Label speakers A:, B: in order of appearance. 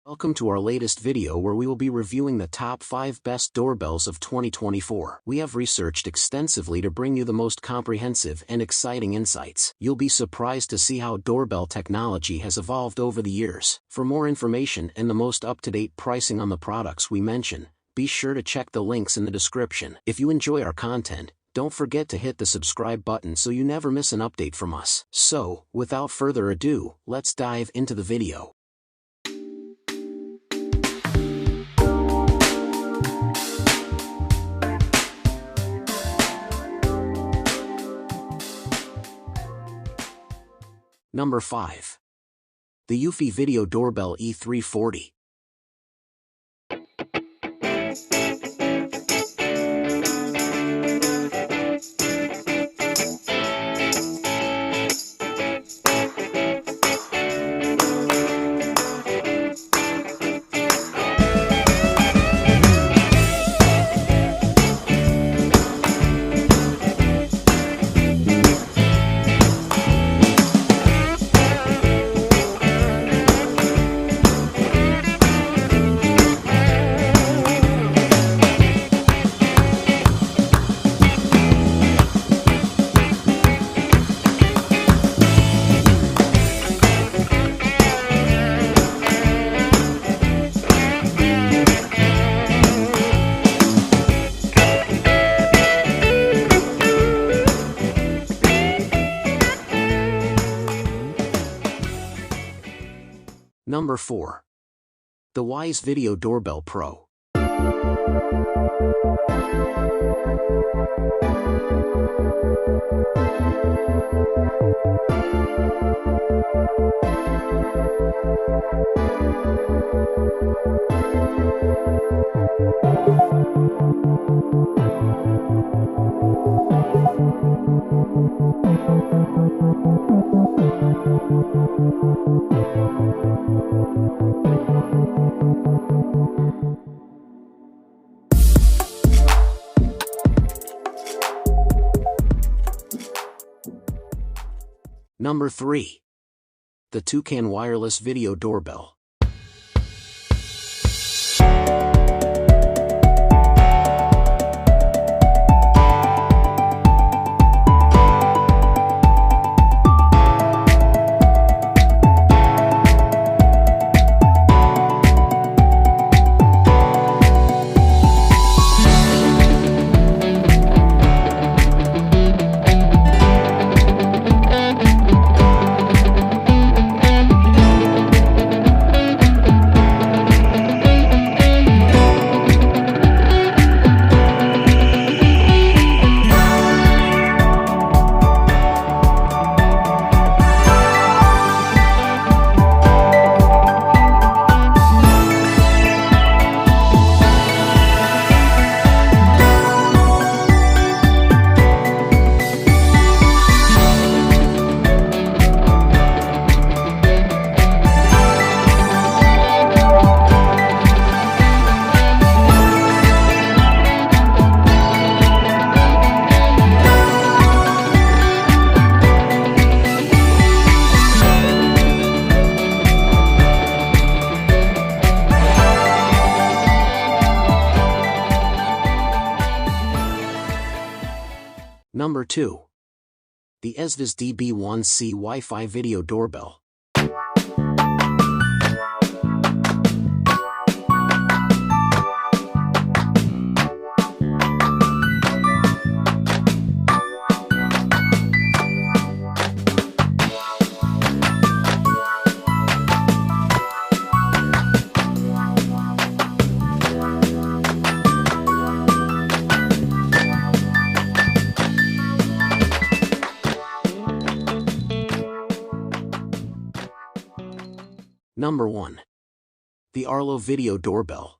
A: Welcome to our latest video where we will be reviewing the top 5 best doorbells of 2024. We have researched extensively to bring you the most comprehensive and exciting insights. You'll be surprised to see how doorbell technology has evolved over the years. For more information and the most up-to-date pricing on the products we mention, be sure to check the links in the description. If you enjoy our content, don't forget to hit the subscribe button so you never miss an update from us. So, without further ado, let's dive into the video. Number 5. The Eufy Video Doorbell E340. Number 4. The Wyze Video Doorbell Pro. Number 3. The Toucan Wireless Video Doorbell. Number 2. The Ezviz DB1C Wi-Fi Video Doorbell. Number 1. The Arlo Video Doorbell.